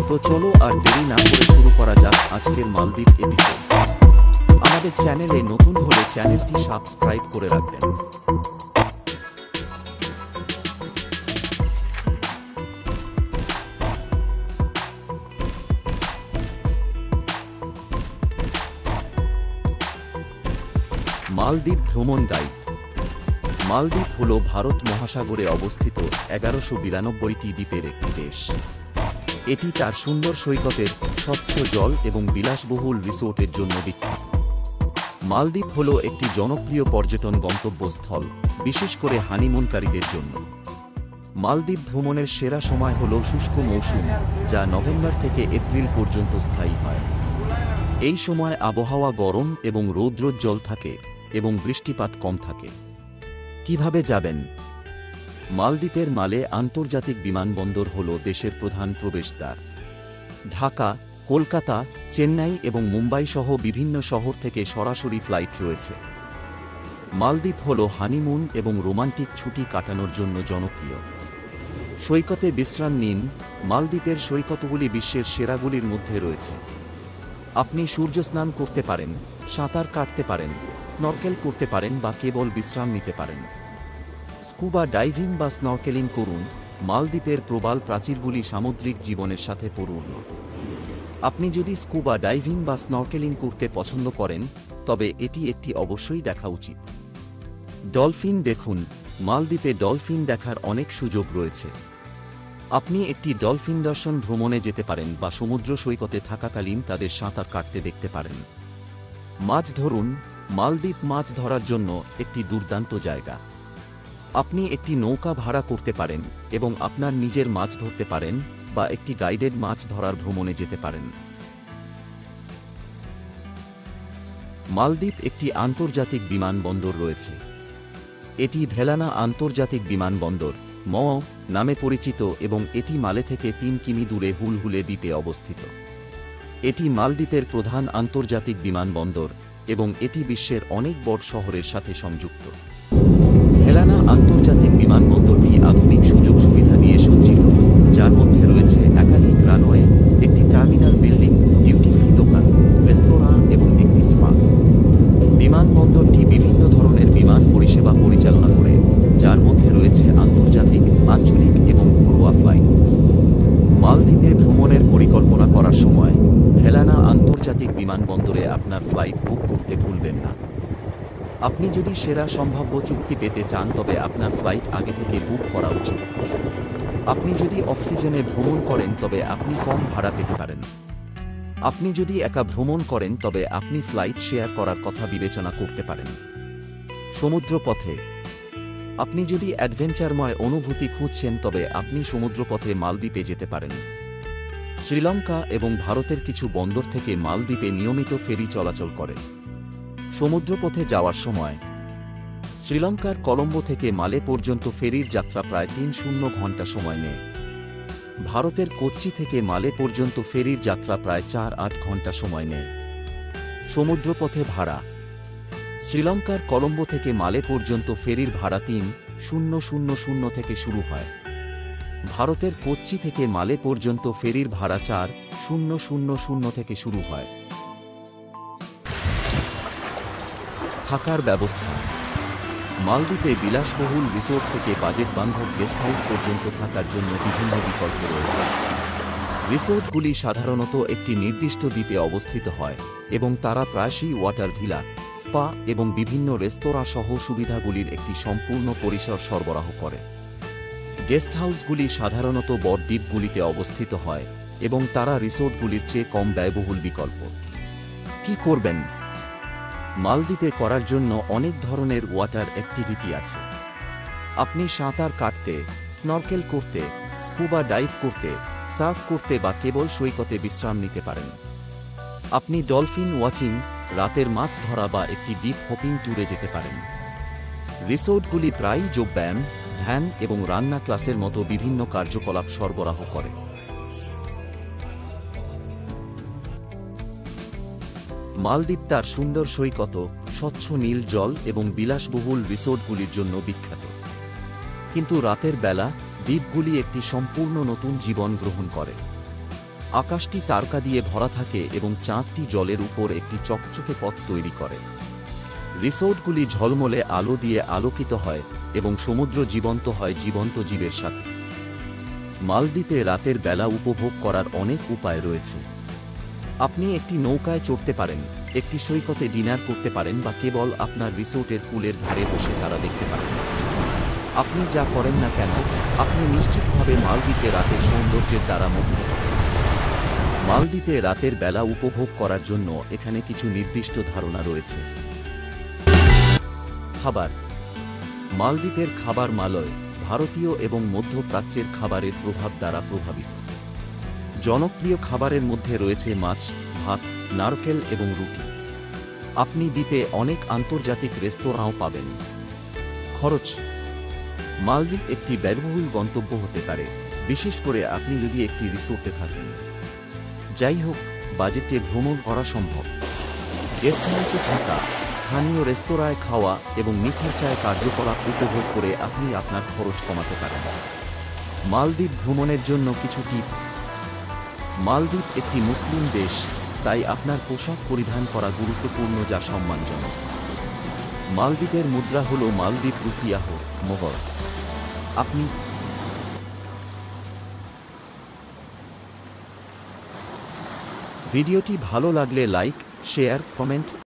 তো চলো আর দেরি না করে শুরু করা যাক আজকের মালদ্বীপ এপিসোড। আমাদের চ্যানেলে নতুন হলে চ্যানেলটি সাবস্ক্রাইব করে রাখবেন। মালদ্বীপ ভ্রমণ গাইড। মালদ্বীপ হল ভারত মহাসাগরে অবস্থিত 1192টি দ্বীপের একটি দেশ। এটি তার সুন্দর সৈকতের, স্বচ্ছ জল এবং বিলাসবহুল রিসোর্টের জন্য বিখ্যাত। মালদ্বীপ হল একটি জনপ্রিয় পর্যটন গন্তব্যস্থল, বিশেষ করে হানিমুনকারীদের জন্য। মালদ্বীপ ভ্রমণের সেরা সময় হল শুষ্ক মৌসুম, যা নভেম্বর থেকে এপ্রিল পর্যন্ত স্থায়ী হয়। এই সময় আবহাওয়া গরম এবং রৌদ্রোজ্জ্বল থাকে এবং বৃষ্টিপাত কম থাকে। কিভাবে যাবেন? মালদ্বীপের মালে আন্তর্জাতিক বিমানবন্দর হল দেশের প্রধান প্রবেশদ্বার। ঢাকা, কলকাতা, চেন্নাই এবং মুম্বাই সহ বিভিন্ন শহর থেকে সরাসরি ফ্লাইট রয়েছে। মালদ্বীপ হল হানিমুন এবং রোমান্টিক ছুটি কাটানোর জন্য জনপ্রিয়। সৈকতে বিশ্রাম নিন। মালদ্বীপের সৈকতগুলি বিশ্বের সেরাগুলির মধ্যে রয়েছে। আপনি সূর্যস্নান করতে পারেন, সাঁতার কাটতে পারেন, স্নরকেল করতে পারেন বা কেবল বিশ্রাম নিতে পারেন। স্কুবা ডাইভিং বা স্নরকেলিং করুন। মালদ্বীপের প্রবাল প্রাচীরগুলি সামুদ্রিক জীবনের সাথে পূর্ণ। আপনি যদি স্কুবা ডাইভিং বা স্নরকেলিং করতে পছন্দ করেন, তবে এটি একটি অবশ্যই দেখা উচিত। ডলফিন দেখুন। মালদ্বীপে ডলফিন দেখার অনেক সুযোগ রয়েছে। আপনি একটি ডলফিন দর্শন ভ্রমণে যেতে পারেন বা সমুদ্র সৈকতে থাকাকালীন তাদের সাঁতার কাটতে দেখতে পারেন। মাছ ধরুন। মালদ্বীপ মাছ ধরার জন্য একটি দুর্দান্ত জায়গা। আপনি একটি নৌকা ভাড়া করতে পারেন এবং আপনার নিজের মাছ ধরতে পারেন বা একটি গাইডেড মাছ ধরার ভ্রমণে যেতে পারেন। মালদ্বীপ একটি আন্তর্জাতিক বিমানবন্দর রয়েছে। এটি ভেলানা আন্তর্জাতিক বিমানবন্দর নামে পরিচিত এবং এটি মালে থেকে 3 কিমি দূরে হুলহুলে দ্বীপে অবস্থিত। এটি মালদ্বীপের প্রধান আন্তর্জাতিক বিমানবন্দর এবং এটি বিশ্বের অনেক বড় শহরের সাথে সংযুক্ত। ভেলানা আন্তর্জাতিক বিমানবন্দরটি আধুনিক সুযোগ সুবিধা দিয়ে সজ্জিত, যার মধ্যে রয়েছে একাধিক রানওয়ে, একটি টার্মিনাল বিল্ডিং, ডিউটি ফ্রি দোকান, রেস্তোরাঁ এবং একটি স্পা। বিমানবন্দরটি বিভিন্ন ধরনের বিমান পরিষেবা পরিচালনা করে, যার মধ্যে রয়েছে আন্তর্জাতিক, আঞ্চলিক এবং ঘরোয়া ফ্লাইট। মালদ্বীপে ভ্রমণের পরিকল্পনা করার সময় ভেলানা আন্তর্জাতিক বিমানবন্দরে আপনার ফ্লাইট বুক করতে ভুলবেন না। আপনি যদি সেরা সম্ভাব্য চুক্তি পেতে চান তবে আপনার ফ্লাইট আগে থেকে বুক করা উচিত। আপনি যদি অফ সিজনে ভ্রমণ করেন তবে আপনি কম ভাড়া পেতে পারেন। আপনি যদি একা ভ্রমণ করেন তবে আপনি ফ্লাইট শেয়ার করার কথা বিবেচনা করতে পারেন। সমুদ্রপথে আপনি যদি অ্যাডভেঞ্চারময় অনুভূতি খুঁজছেন তবে আপনি সমুদ্রপথে মালদ্বীপে যেতে পারেন। শ্রীলঙ্কা এবং ভারতের কিছু বন্দর থেকে মালদ্বীপে নিয়মিত ফেরি চলাচল করে। সমুদ্রপথে যাওয়ার সময় শ্রীলঙ্কার কলম্বো থেকে মালে পর্যন্ত ফেরির যাত্রা প্রায় 3 ঘন্টা সময় নেয়। ভারতের কোচ্চি থেকে মালে পর্যন্ত ফেরির যাত্রা প্রায় 4-8 ঘন্টা সময় নেয়। সমুদ্রপথে ভাড়া শ্রীলঙ্কার কলম্বো থেকে মালে পর্যন্ত ফেরির ভাড়া 3,000 থেকে শুরু হয়। ভারতের কোচ্চি থেকে মালে পর্যন্ত ফেরির ভাড়া 4,000 থেকে শুরু হয়। থাকার ব্যবস্থা মালদ্বীপে বিলাসবহুল রিসোর্ট থেকে বাজেট বান্ধব গেস্ট হাউস পর্যন্ত থাকার জন্য বিভিন্ন বিকল্প রয়েছে। রিসোর্টগুলি সাধারণত একটি নির্দিষ্ট দ্বীপে অবস্থিত হয় এবং তারা প্রায়শই ওয়াটার ভিলা, স্পা এবং বিভিন্ন রেস্তোরাঁ সহ সুবিধাগুলির একটি সম্পূর্ণ পরিসর সরবরাহ করে। গেস্ট হাউসগুলি সাধারণত বড় দ্বীপগুলিতে অবস্থিত হয় এবং তারা রিসোর্টগুলির চেয়ে কম ব্যয়বহুল বিকল্প। কি করবেন? মালদ্বীপে করার জন্য অনেক ধরনের ওয়াটার অ্যাক্টিভিটি আছে। আপনি সাঁতার কাটতে, স্নরকেল করতে, স্কুবা ডাইভ করতে, সার্ফ করতে বা কেবল সৈকতে বিশ্রাম নিতে পারেন। আপনি ডলফিন ওয়াচিং, রাতের মাছ ধরা বা একটি দ্বীপ হপিং ট্যুরে যেতে পারেন। রিসোর্টগুলি প্রায়ই যোগব্যায়াম, ধ্যান এবং রান্না ক্লাসের মতো বিভিন্ন কার্যকলাপ সরবরাহ করে। মালদ্বীপ তার সুন্দর সৈকত, স্বচ্ছ নীল জল এবং বিলাসবহুল রিসোর্টগুলির জন্য বিখ্যাত। কিন্তু রাতের বেলা দ্বীপগুলি একটি সম্পূর্ণ নতুন জীবন গ্রহণ করে। আকাশটি তারকা দিয়ে ভরা থাকে এবং চাঁদটি জলের উপর একটি চকচকে পথ তৈরি করে। রিসোর্টগুলি ঝলমলে আলো দিয়ে আলোকিত হয় এবং সমুদ্র জীবন্ত হয় জীবন্ত জীবের সাথে। মালদ্বীপে রাতের বেলা উপভোগ করার অনেক উপায় রয়েছে। আপনি একটি নৌকায় চড়তে পারেন, একটি সৈকতে ডিনার করতে পারেন বা কেবল আপনার রিসোর্টের পুলের ধারে বসে তারা দেখতে পারেন। আপনি যা করেন না কেন, আপনি নিশ্চিতভাবে মালদ্বীপে রাতের সৌন্দর্যের দ্বারা মুগ্ধ হবেন। মালদ্বীপে রাতের বেলা উপভোগ করার জন্য এখানে কিছু নির্দিষ্ট ধারণা রয়েছে। খাবার। মালদ্বীপের খাবার মালয়, ভারতীয় এবং মধ্যপ্রাচ্যের খাবারের প্রভাব দ্বারা প্রভাবিত। জনপ্রিয় খাবারের মধ্যে রয়েছে মাছ, ভাত, নারকেল এবং রুটি। আপনি দ্বীপে অনেক আন্তর্জাতিক রেস্তোরাঁও পাবেন। খরচ। মালদ্বীপ একটি ব্যয়বহুল গন্তব্য হতে পারে, বিশেষ করে আপনি যদি একটি রিসোর্টে থাকেন। যাই হোক, বাজেটে ভ্রমণ করা সম্ভব। গেস্ট হাউসে থাকা, স্থানীয় রেস্তোরাঁয় খাওয়া এবং নিখরচায় কার্যকলাপ উপভোগ করে আপনি আপনার খরচ কমাতে পারেন। মালদ্বীপ ভ্রমণের জন্য কিছু টিপস। মালদ্বীপ একটি মুসলিম দেশ, তাই আপনার পোশাক পরিধান করা গুরুত্বপূর্ণ যা সম্মানজনক। মালদ্বীপের মুদ্রা হল মালদ্বীপ রুপিয়াহ মোহর। আপনি ভিডিওটি ভালো লাগলে লাইক, শেয়ার, কমেন্ট